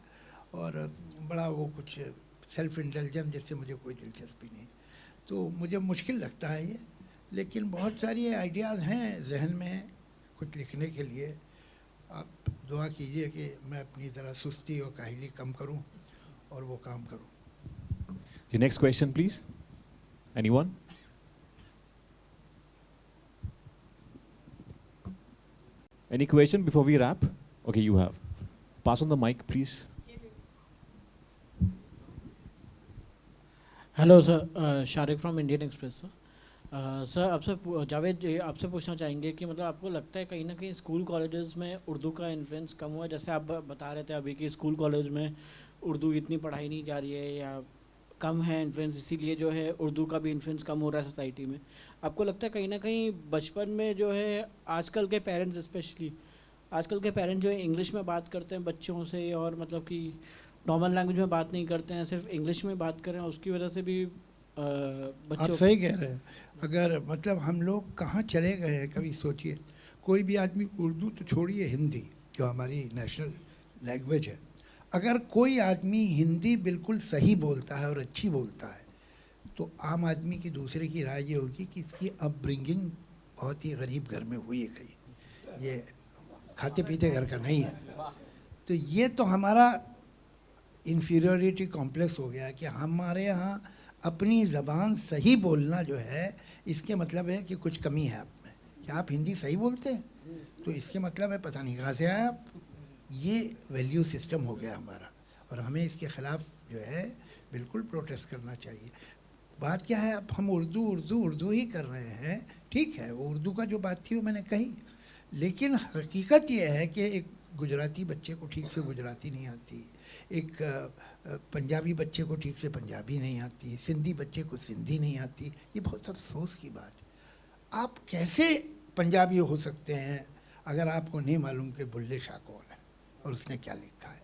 और बड़ा वो कुछ सेल्फ इंटेलिजेंस जिससे मुझे कोई दिलचस्पी नहीं, तो मुझे मुश्किल लगता है ये। लेकिन बहुत सारी आइडियाज़ हैं जहन में कुछ लिखने के लिए। आप दुआ कीजिए कि मैं अपनी तरह सुस्ती और काहली कम करूं और वो काम करूं। The next question, please. Anyone? Any question before we wrap? Okay, you have. Pass on the mic, please. Hello sir, Shariq from Indian express sir. Sir आपसे जावेद जी आपसे पूछना चाहेंगे कि मतलब आपको लगता है कहीं ना कहीं स्कूल कॉलेजेस में उर्दू का इन्फ्लुएंस कम हुआ है? जैसे आप बता रहे थे अभी कि स्कूल कॉलेज में उर्दू इतनी पढ़ाई नहीं जा रही है या कम है इन्फ्लुएंस, इसीलिए जो है उर्दू का भी इन्फ्लुएंस कम हो रहा है सोसाइटी में। आपको लगता है कहीं ना कहीं बचपन में जो है आजकल के पेरेंट्स, स्पेशली आजकल के पेरेंट्स जो है इंग्लिश में बात करते हैं बच्चों से और मतलब कि नॉर्मल लैंग्वेज में बात नहीं करते हैं, सिर्फ इंग्लिश में बात करें, उसकी वजह से भी बच्चों। आप सही कह रहे हैं। अगर मतलब हम लोग कहाँ चले गए हैं, कभी सोचिए। कोई भी आदमी, उर्दू तो छोड़िए, हिंदी जो हमारी नेशनल लैंग्वेज है, अगर कोई आदमी हिंदी बिल्कुल सही बोलता है और अच्छी बोलता है तो आम आदमी की दूसरे की राय ये होगी कि इसकी अपब्रिंगिंग बहुत ही गरीब घर में हुई है, कहीं ये खाते पीते घर का नहीं है। तो ये तो हमारा इन्फीरियरिटी कॉम्प्लेक्स हो गया कि हमारे यहाँ अपनी ज़बान सही बोलना जो है, इसके मतलब है कि कुछ कमी है आप में। क्या आप हिंदी सही बोलते हैं तो इसके मतलब है पता नहीं कहाँ से आए आप। ये वैल्यू सिस्टम हो गया हमारा और हमें इसके ख़िलाफ़ जो है बिल्कुल प्रोटेस्ट करना चाहिए। बात क्या है, अब हम उर्दू उर्दू उर्दू ही कर रहे हैं, ठीक है, वो उर्दू का जो बात थी वो मैंने कही, लेकिन हकीकत ये है कि एक गुजराती बच्चे को ठीक से गुजराती नहीं आती, एक पंजाबी बच्चे को ठीक से पंजाबी नहीं आती, सिंधी बच्चे को सिंधी नहीं आती। ये बहुत अफसोस की बात है। आप कैसे पंजाबी हो सकते हैं अगर आपको नहीं मालूम कि बुल्ले शाह कौन है और उसने क्या लिखा है?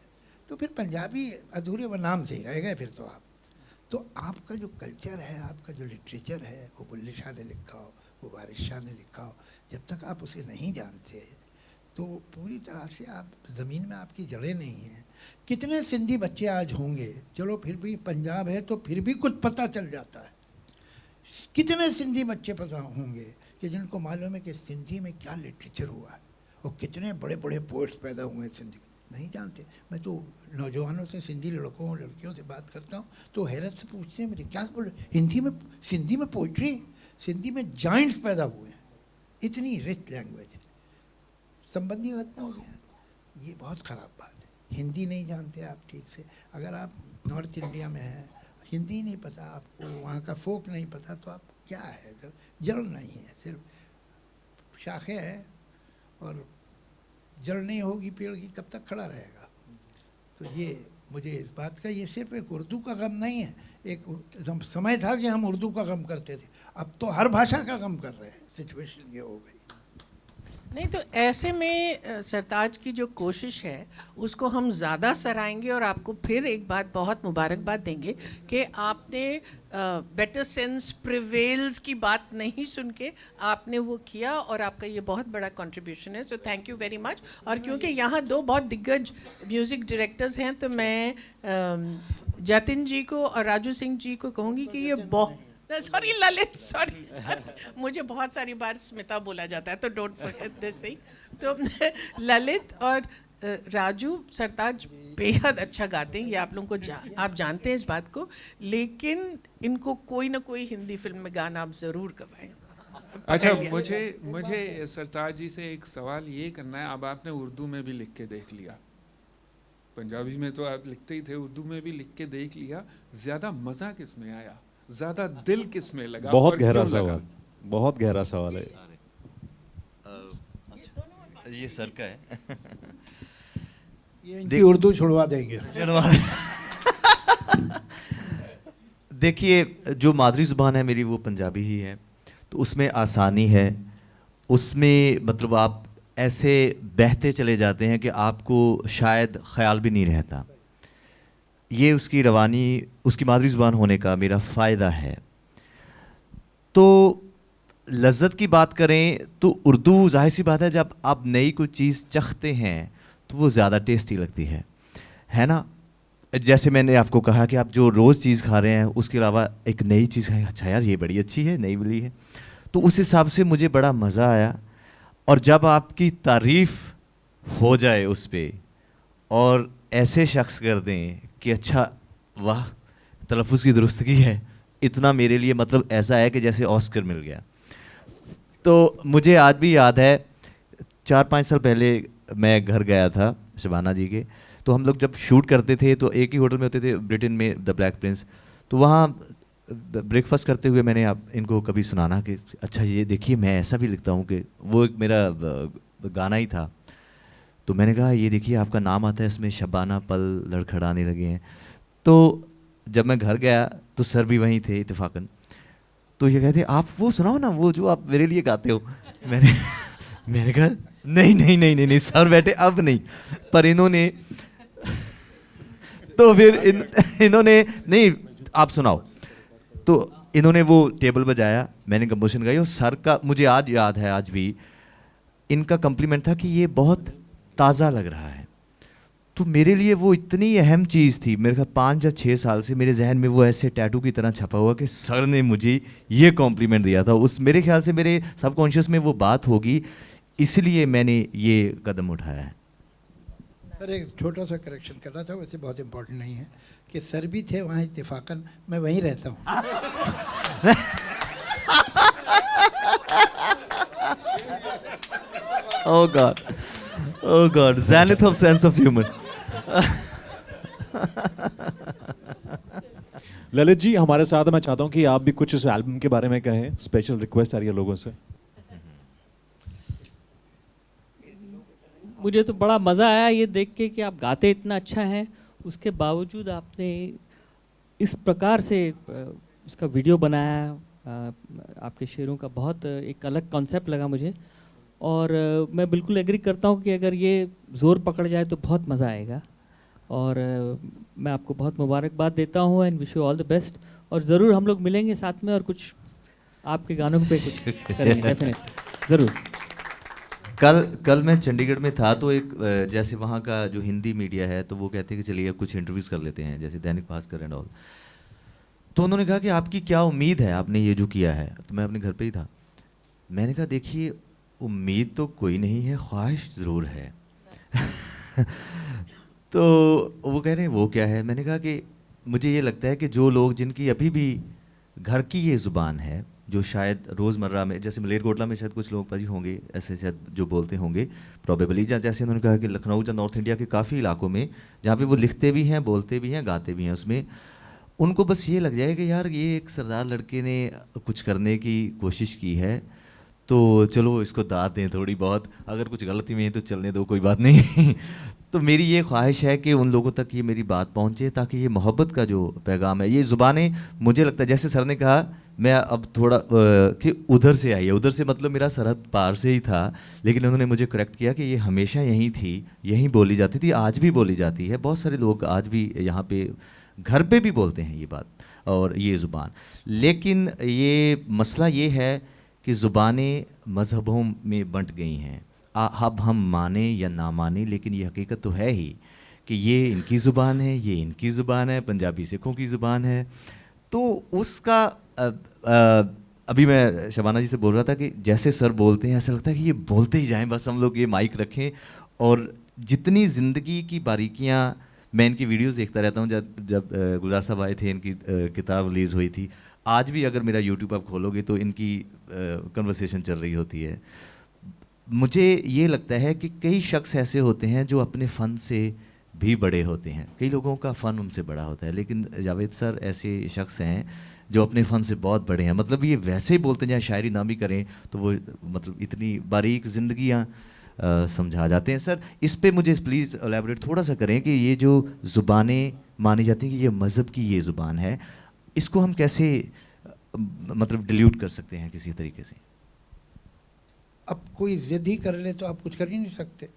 तो फिर पंजाबी अधूरे व नाम से ही रह गए फिर तो आप। तो आपका जो कल्चर है, आपका जो लिटरेचर है, वो बुल्ले शाह ने लिखा हो, वो वारिस शाह ने लिखा हो, जब तक आप उसे नहीं जानते तो पूरी तरह से आप ज़मीन में आपकी जड़ें नहीं हैं। कितने सिंधी बच्चे आज होंगे, चलो फिर भी पंजाब है तो फिर भी कुछ पता चल जाता है। कितने सिंधी बच्चे पता होंगे कि जिनको मालूम है कि सिंधी में क्या लिटरेचर हुआ है और कितने बड़े बड़े पोइट्स पैदा हुए हैं सिंधी में, नहीं जानते। मैं तो नौजवानों से, सिंधी लड़कों और लड़कियों से बात करता हूँ तो हैरत से पूछते हैं मुझे, क्या बोल हिंदी में, सिंधी में पोइट्री, सिंधी में जाइंट्स पैदा हुए हैं, इतनी रिच लैंग्वेज है। संबंधी खत्म हो गया। ये बहुत ख़राब बात है। हिंदी नहीं जानते आप ठीक से। अगर आप नॉर्थ इंडिया में हैं, हिंदी नहीं पता आपको, वहाँ का फोक नहीं पता, तो आप क्या है, जड़ नहीं है, सिर्फ शाखें हैं और जड़ नहीं होगी पेड़ की, कब तक खड़ा रहेगा? तो ये मुझे इस बात का, ये सिर्फ एक उर्दू का गम नहीं है। एक समय था कि हम उर्दू का गम करते थे, अब तो हर भाषा का गम कर रहे हैं। सिचुएशन ये हो गई। नहीं तो ऐसे में सरताज की जो कोशिश है उसको हम ज़्यादा सराहेंगे और आपको फिर एक बात बहुत मुबारकबाद देंगे कि आपने बेटर सेंस प्रिवेल्स की बात नहीं सुन के आपने वो किया और आपका ये बहुत बड़ा कंट्रीब्यूशन है। So thank you very much. और क्योंकि यहाँ दो बहुत दिग्गज म्यूज़िक डायरेक्टर्स हैं तो मैं जतिन जी को और राजू सिंह जी को कहूँगी कि ये बहुत, सॉरी ललित, सॉरी मुझे बहुत सारी बार स्मिता बोला जाता है तो डोंट फॉरगेट दिस थिंग। तो ललित और राजू, सरताज बेहद अच्छा गाते हैं, ये आप लोगों को आप जानते हैं इस बात को, लेकिन इनको कोई ना कोई हिंदी फिल्म में गाना आप ज़रूर गवाएं। अच्छा, मुझे सरताज जी से एक सवाल ये करना है। अब आपने उर्दू में भी लिख के देख लिया, पंजाबी में तो आप लिखते ही थे, उर्दू में भी लिख के देख लिया, ज़्यादा मज़ा किस में आया, ज़्यादा दिल किस में लगा? बहुत गहरा सवाल, बहुत गहरा सवाल है। ये सर का है। ये इनकी उर्दू छुड़वा देंगे। देखिए, जो मादरी ज़ुबान है मेरी वो पंजाबी ही है, तो उसमें आसानी है, उसमें मतलब आप ऐसे बहते चले जाते हैं कि आपको शायद ख्याल भी नहीं रहता। ये उसकी रवानी, उसकी मादरी ज़ुबान होने का मेरा फ़ायदा है। तो लज़्ज़त की बात करें तो उर्दू ज़ाहिर सी बात है, जब आप नई कोई चीज़ चखते हैं तो वो ज़्यादा टेस्टी लगती है ना। जैसे मैंने आपको कहा कि आप जो रोज़ चीज़ खा रहे हैं उसके अलावा एक नई चीज़ खाएं, अच्छा यार ये बड़ी अच्छी है, नई मिली है, तो उस हिसाब से मुझे बड़ा मज़ा आया। और जब आपकी तारीफ़ हो जाए उस पर और ऐसे शख्स कर दें कि अच्छा वाह तलफ़्फ़ुज़ की दुरुस्तगी है, इतना मेरे लिए मतलब ऐसा है कि जैसे ऑस्कर मिल गया। तो मुझे आज भी याद है 4-5 साल पहले मैं घर गया था शबाना जी के, तो हम लोग जब शूट करते थे तो एक ही होटल में होते थे ब्रिटेन में, द ब्लैक प्रिंस। तो वहाँ ब्रेकफास्ट करते हुए मैंने आप इनको कभी सुनाना कि अच्छा ये देखिए मैं ऐसा भी लिखता हूँ, कि वो एक मेरा गाना ही था। तो मैंने कहा ये देखिए आपका नाम आता है इसमें, शबाना पल लड़खड़ाने लगे हैं। तो जब मैं घर गया तो सर भी वहीं थे इत्तेफाकन, तो ये कहते आप वो सुनाओ ना, वो जो आप मेरे लिए गाते हो। मैंने कहा नहीं सर बैठे अब नहीं, पर इन्होंने तो फिर इन्होंने नहीं आप सुनाओ, तो इन्होंने वो टेबल बजाया, मैंने कंपोजिशन गाई, और सर का मुझे आज याद है, आज भी इनका कम्प्लीमेंट था कि ये बहुत ताज़ा लग रहा है। तो मेरे लिए वो इतनी अहम चीज़ थी, मेरे ख्याल 5 या 6 साल से मेरे जहन में वो ऐसे टैटू की तरह छपा हुआ कि सर ने मुझे ये कॉम्प्लीमेंट दिया था। उस मेरे ख्याल से मेरे सबकॉन्शियस में वो बात होगी, इसलिए मैंने ये कदम उठाया है। सर एक छोटा सा करेक्शन करना था, वैसे बहुत इम्पोर्टेंट नहीं है, कि सर भी थे वहाँ इत्तेफाकन, मैं वहीं रहता हूँ। Oh God, zenith of sense of humor. Lalit ji हमारे साथ, मैं चाहता हूँ कि आप भी कुछ इस एल्बम के बारे में कहें, स्पेशल रिक्वेस्ट आ रही है लोगों से। मुझे तो बड़ा मज़ा आया ये देख के कि आप गाते इतना अच्छा हैं, उसके बावजूद आपने इस प्रकार से उसका वीडियो बनाया। आपके शेरों का बहुत एक अलग कॉन्सेप्ट लगा मुझे, और मैं बिल्कुल एग्री करता हूँ कि अगर ये ज़ोर पकड़ जाए तो बहुत मज़ा आएगा। और मैं आपको बहुत मुबारकबाद देता हूँ and wish you all the best. और ज़रूर हम लोग मिलेंगे साथ में और कुछ आपके गानों पे कुछ करेंगे डेफिनेटली, ज़रूर। कल मैं चंडीगढ़ में था, तो एक जैसे वहाँ का जो हिंदी मीडिया है तो वो कहते हैं कि चलिए कुछ इंटरव्यूज़ कर लेते हैं, जैसे दैनिक भास्कर एंड ऑल। तो उन्होंने कहा कि आपकी क्या उम्मीद है, आपने ये जो किया है। तो मैं अपने घर पे ही था, मैंने कहा देखिए उम्मीद तो कोई नहीं है, ख्वाहिश ज़रूर है। तो वो कह रहे हैं वो क्या है। मैंने कहा कि मुझे ये लगता है कि जो लोग जिनकी अभी भी घर की ये ज़ुबान है, जो शायद रोज़मर्रा में, जैसे मलेरकोटला में शायद कुछ लोग पाजी होंगे ऐसे शायद जो बोलते होंगे प्रॉबेबली, जैसे उन्होंने कहा कि लखनऊ या नॉर्थ इंडिया के काफ़ी इलाकों में जहाँ पे वो लिखते भी हैं, बोलते भी हैं, गाते भी हैं, उसमें उनको बस ये लग जाए कि यार ये एक सरदार लड़के ने कुछ करने की कोशिश की है, तो चलो इसको दाद दें थोड़ी बहुत, अगर कुछ गलती में है तो चलने दो, कोई बात नहीं। तो मेरी ये ख्वाहिश है कि उन लोगों तक ये मेरी बात पहुँचे, ताकि ये मोहब्बत का जो पैगाम है, ये ज़ुबानें, मुझे लगता है जैसे सर ने कहा, मैं अब थोड़ा कि उधर से आई है, उधर से मतलब मेरा सरहद पार से ही था, लेकिन उन्होंने मुझे करेक्ट किया कि ये हमेशा यहीं थी, यहीं बोली जाती थी, आज भी बोली जाती है। बहुत सारे लोग आज भी यहाँ पे घर पे भी बोलते हैं ये बात और ये ज़ुबान। लेकिन ये मसला ये है कि ज़ुबानें मज़हबों में बंट गई हैं। अब हम माने या ना माने, लेकिन ये हकीकत तो है ही कि ये इनकी ज़ुबान है, ये इनकी ज़ुबान है, पंजाबी सिखों की ज़ुबान है। तो उसका अभी मैं शबाना जी से बोल रहा था कि जैसे सर बोलते हैं ऐसा लगता है कि ये बोलते ही जाएं, बस हम लोग ये माइक रखें। और जितनी ज़िंदगी की बारीकियाँ, मैं इनकी वीडियोस देखता रहता हूँ, जब गुलजार साहब आए थे, इनकी किताब रिलीज़ हुई थी, आज भी अगर मेरा यूट्यूब आप खोलोगे तो इनकी कन्वर्सेशन चल रही होती है। मुझे ये लगता है कि कई शख्स ऐसे होते हैं जो अपने फ़न से भी बड़े होते हैं, कई लोगों का फ़न उनसे बड़ा होता है, लेकिन जावेद सर ऐसे शख्स हैं जो अपने फ़न से बहुत बड़े हैं। मतलब ये वैसे ही बोलते हैं, चाहे शायरी ना भी करें तो वो मतलब इतनी बारीक ज़िंदगियाँ समझा जाते हैं। सर इस पे मुझे प्लीज़ एलैबोरेट थोड़ा सा करें कि ये जो ज़ुबानें मानी जाती हैं कि ये मज़हब की ये ज़ुबान है, इसको हम कैसे मतलब डिल्यूट कर सकते हैं किसी तरीके से? अब कोई ज़िद ही कर ले तो आप कुछ कर ही नहीं सकते,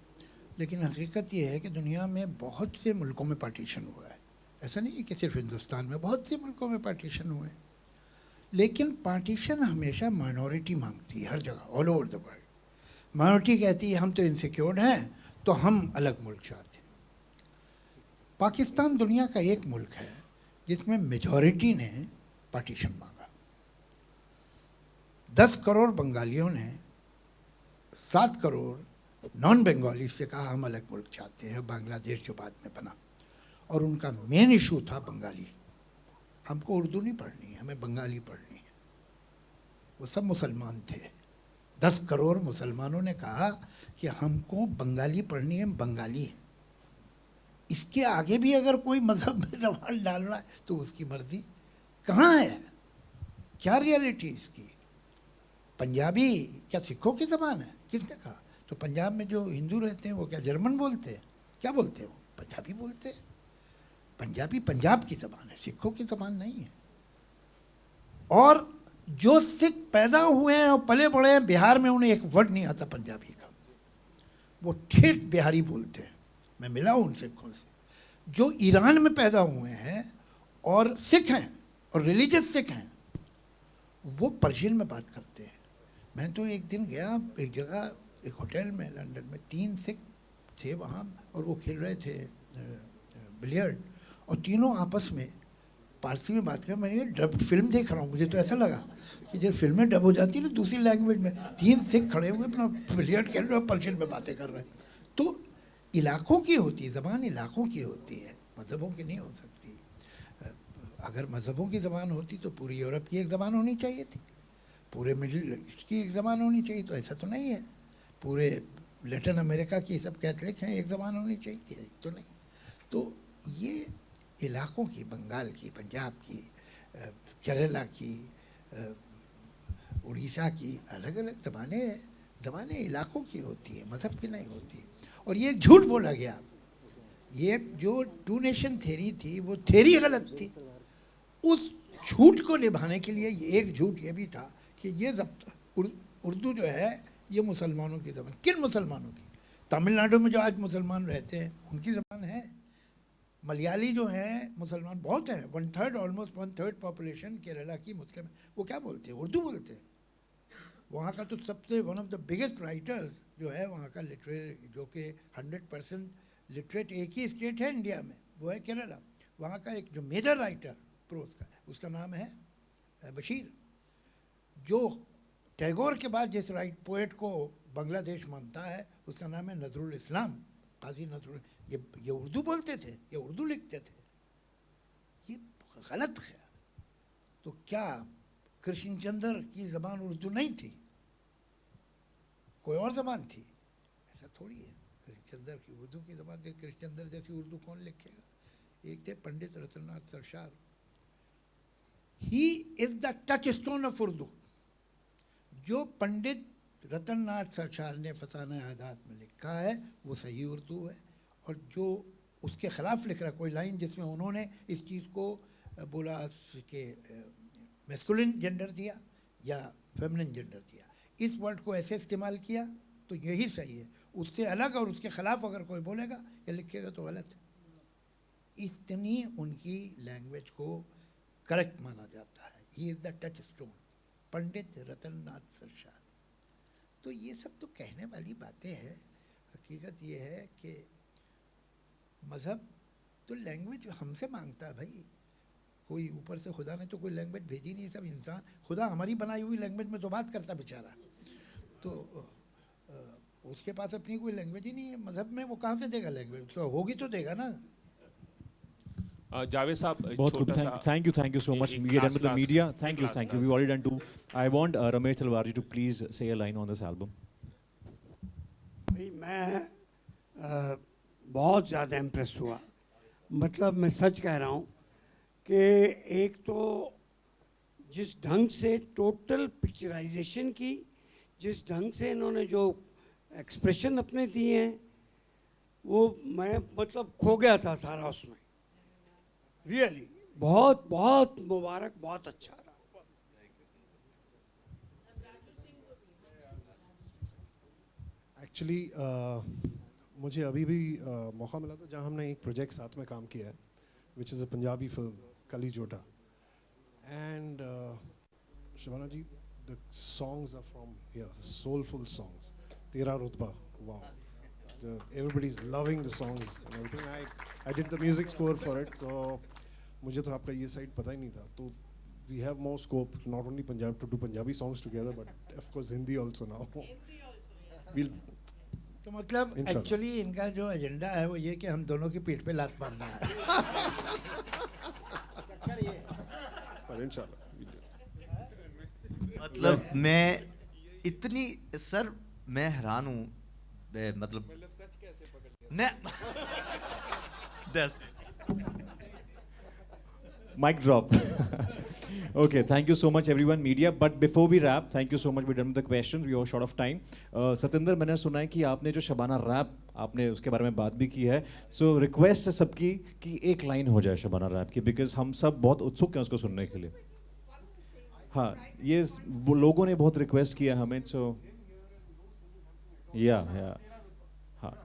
लेकिन हकीकत ये है कि दुनिया में बहुत से मुल्कों में पार्टीशन हुआ है। ऐसा नहीं है कि सिर्फ हिंदुस्तान में, बहुत से मुल्कों में पार्टीशन हुए हैं। लेकिन पार्टीशन हमेशा माइनॉरिटी मांगती है हर जगह, all over the world. Minority कहती है हम तो इनसिक्योर्ड हैं तो हम अलग मुल्क चाहते हैं। पाकिस्तान दुनिया का एक मुल्क है जिसमें मेजॉरिटी ने पार्टीशन मांगा। 10 करोड़ बंगालियों ने 7 करोड़ नॉन बंगाली से कहा हम अलग मुल्क चाहते हैं, बांग्लादेश जो बाद में बना। और उनका मेन इशू था बंगाली, हमको उर्दू नहीं पढ़नी है, हमें बंगाली पढ़नी है। वो सब मुसलमान थे। 10 करोड़ मुसलमानों ने कहा कि हमको बंगाली पढ़नी है, बंगाली है। इसके आगे भी अगर कोई मज़हब में दबाव डाल रहा है तो उसकी मर्जी। कहाँ है, क्या रियलिटी इसकी? पंजाबी क्या सिखों की ज़बान है? किसने कहा? तो पंजाब में जो हिंदू रहते हैं वो क्या जर्मन बोलते हैं? क्या बोलते हैं वो? पंजाबी बोलते हैं। पंजाबी पंजाब की ज़बान है, सिखों की ज़बान नहीं है। और जो सिख पैदा हुए हैं और पले बड़े हैं बिहार में, उन्हें एक वर्ड नहीं आता पंजाबी का, वो ठेठ बिहारी बोलते हैं। मैं मिला हूँ उन सिखों से जो ईरान में पैदा हुए हैं और सिख हैं और रिलीजियस सिख हैं, वो पर्शियन में बात करते हैं। मैं तो एक दिन गया एक जगह, एक होटल में लंदन में, 3 सिख थे वहाँ और वो खेल रहे थे बिलियर्ड, और तीनों आपस में पारसी में बात कर। मैंने डब फिल्म देख रहा हूँ, मुझे तो ऐसा लगा कि जब फिल्में डब हो जाती है ना दूसरी लैंग्वेज में, 3 सिख खड़े हुए अपना बिलियर्ड खेल रहे हैं, पर्शियन में बातें कर रहे हैं। तो इलाकों की होती है ज़बान, इलाकों की होती है, मज़हबों की नहीं हो सकती। अगर मज़हबों की ज़बान होती तो पूरी यूरोप की एक ज़बान होनी चाहिए थी, पूरे मिडिल ईस्ट की एक ज़बान होनी चाहिए, तो ऐसा तो नहीं है। पूरे लैटिन अमेरिका की सब कैथलिक हैं, एक ज़बान होनी चाहिए थी, तो नहीं। तो ये इलाकों की, बंगाल की, पंजाब की, केरला की, उड़ीसा की अलग अलग ज़बानें हैं। ज़बानें इलाकों की होती है, मज़हब की नहीं होती। और ये एक झूठ बोला गया, ये जो 2 नेशन थ्योरी थी वो थ्योरी गलत थी। उस झूठ को निभाने के लिए ये एक झूठ ये भी था कि ये उर्दू जो है ये मुसलमानों की ज़बान। किन मुसलमानों की? तमिलनाडु में जो आज मुसलमान रहते हैं उनकी ज़बान है। मलयाली जो हैं मुसलमान बहुत हैं, 1/3 ऑलमोस्ट 1/3 पॉपुलेशन केरला की मुस्लिम। वो क्या बोलते हैं? उर्दू बोलते हैं। वहाँ का तो सबसे one of the biggest writers जो है वहाँ का लिटरेट, जो कि 100% लिटरेट एक ही स्टेट है इंडिया में, वो है केरला। वहाँ का एक जो मेजर राइटर प्रोज का, उसका नाम है बशीर। जो टैगोर के बाद जिस पोएट को बांग्लादेश मानता है उसका नाम है नजरुल इस्लाम, काजी नजरुल। ये उर्दू बोलते थे, ये उर्दू लिखते थे। ये गलत ख्याल। तो क्या कृष्ण चंद्र की ज़बान उर्दू नहीं थी? कोई और ज़बान थी? ऐसा थोड़ी है। कृष्ण चंद्र की उर्दू की ज़बान थी। कृष्ण चंद्र जैसी उर्दू कौन लिखेगा? एक थे Pandit Ratannath Sarshar, he is the touchstone of Urdu. जो पंडित रतननाथ सरशार ने फसाना आदात में लिखा है वो सही उर्दू है। और जो उसके ख़िलाफ़ लिख रहा, कोई लाइन जिसमें उन्होंने इस चीज़ को बोला कि मैस्कुलिन जेंडर दिया या फेमिनिन जेंडर दिया, इस वर्ड को ऐसे इस्तेमाल किया तो यही सही है। उससे अलग और उसके ख़िलाफ़ अगर कोई बोलेगा या लिखेगा तो गलत है। इतनी उनकी लैंग्वेज को करेक्ट माना जाता है। He is the touchstone, Pandit Ratannath Sarshar. तो ये सब तो कहने वाली बातें हैं। हकीकत ये है कि मज़हब तो लैंग्वेज हमसे मांगता है भाई। कोई ऊपर से खुदा ने तो कोई लैंग्वेज भेजी नहीं, सब इंसान। खुदा हमारी बनाई हुई लैंग्वेज में तो बात करता बेचारा, तो उसके पास अपनी कोई लैंग्वेज ही नहीं है। मज़हब में वो कहाँ से देगा लैंग्वेज? तो होगी तो देगा ना। जावेद साहब बहुत खूब, thank you so much. We are done with the media. Thank you. We've already done 2. I want Ramesh Talwarji to please say a line on this album. भाई मैं बहुत ज़्यादा इम्प्रेस हुआ। मतलब मैं सच कह रहा हूँ कि एक तो जिस ढंग से टोटल पिक्चराइजेशन की, जिस ढंग से इन्होंने जो एक्सप्रेशन अपने दिए हैं, वो मैं मतलब खो गया था सारा उसमें। रियली बहुत बहुत मुबारक, बहुत अच्छा रहा। एक्चुअली मुझे अभी भी मौका मिला था जहाँ हमने एक प्रोजेक्ट साथ में काम किया है, which is a Punjabi film Kali Jotta, and Shabana ji, the songs are from here, soulful songs, Tera Rutba, wow, everybody's loving the songs and everything. I did the music score for it, so मुझे तो आपका ये साइड पता ही नहीं था, तो we have more scope not only Punjab to do Punjabi songs together, but of course Hindi also now. We'll तो मतलब एक्चुअली इनका जो एजेंडा है वो ये कि हम दोनों की पीठ पे लात मारना है। पर इंशाल्लाह मतलब मैं इतनी, सर मैं हैरान हूँ, मतलब Mic drop. Okay, thank you so much everyone, media. But before we wrap, thank you so much. We're done with the questions. We are short of time. Satinder, मैंने सुना है कि आपने जो शबाना रैप, आपने उसके बारे में बात भी की है. So request है सबकी कि एक लाइन हो जाए शबाना रैप की, because हम सब बहुत उत्सुक हैं उसको सुनने के लिए. हाँ, ये लोगों ने बहुत रिक्वेस्ट किया हमें, so yeah. हाँ.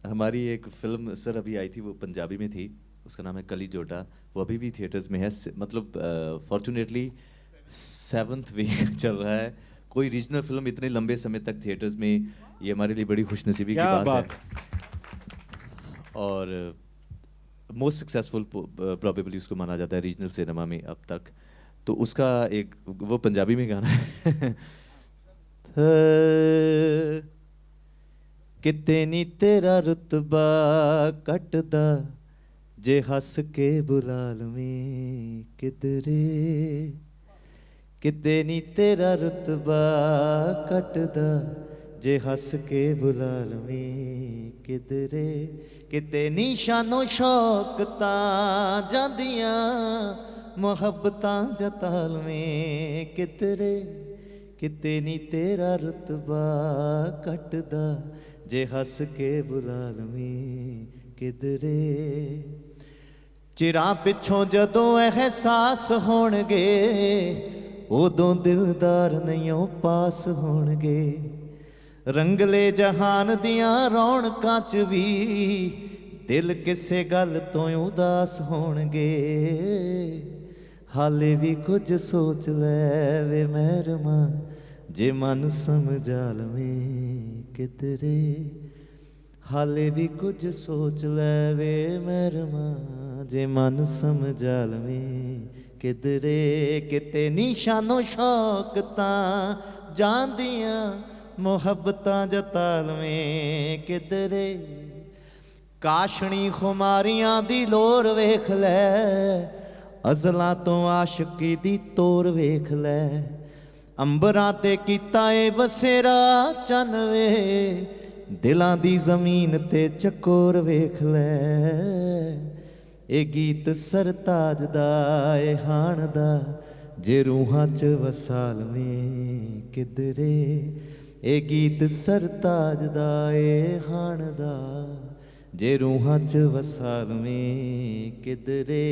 हमारी एक फिल्म सर अभी आई थी, वो पंजाबी में थी, उसका नाम है कली जोटा, वो अभी भी थिएटर्स में है, मतलब फॉर्चुनेटली 7th वीक चल रहा है। कोई रीजनल फिल्म इतने लंबे समय तक थिएटर्स में, ये हमारे लिए बड़ी खुशनसीबी की बात है, और मोस्ट सक्सेसफुल प्रॉबेबली उसको माना जाता है रीजनल सिनेमा में अब तक। तो उसका एक वो पंजाबी में गाना है किते नी तेरा रुतबा कटदा जे हस के बुलाल में किधरे, किते नी तेरा रुतबा कटदा जे हस के बुलाल में किधरे, किते नी शानो शौकता जादियां मोहब्बतां जताल में किधरे, किते नी तेरा रुतबा कटदा जे हस के बुलाल में किधरे। चिरां पिछों जदों एहसास होणगे उदों दिलदार नहियों पास होणगे, रंगले जहान दियां रौनकां च भी दिल किसे गल तो उदास होणगे, हाले भी कुछ सोच ले वे महरमा जे मन समझाल में किधरे, हाले भी कुछ सोच ले वे महरमा जे मन समझाल में किधरे, किते निशानो शौकता जांदियां मोहब्बतां जताल में किधरे, काशनी खुमारियां दी लोर वेख लै, अज़लां तो आशिकी दी तोर वेख लै, अंबरां ते कीता ए बसेरा चन वे, दिलां दी ज़मीन ते चकोर वेख लै, ए गीत सरताज दा ए हाण दा जे रूहां च वसाल में किधरे, ए गीत सरताज दा ए हाण दा जे रूहां च वसाल में किधरे,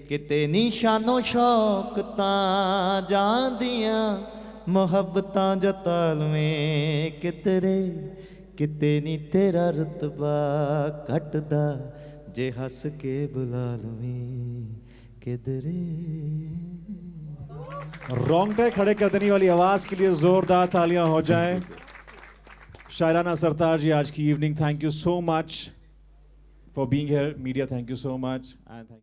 किते निशानो शौकतां जांदियां मोहब्बतां जताल में किधरे, किते नी तेरा रुतबा कटदा जे हस के बुलाल में किधरे। रोंगटे खड़े कर देने वाली आवाज के लिए जोरदार तालियां हो जाएं। शायराना सरताज जी आज की evening, thank you so much for being here. Media, thank you so much. And thank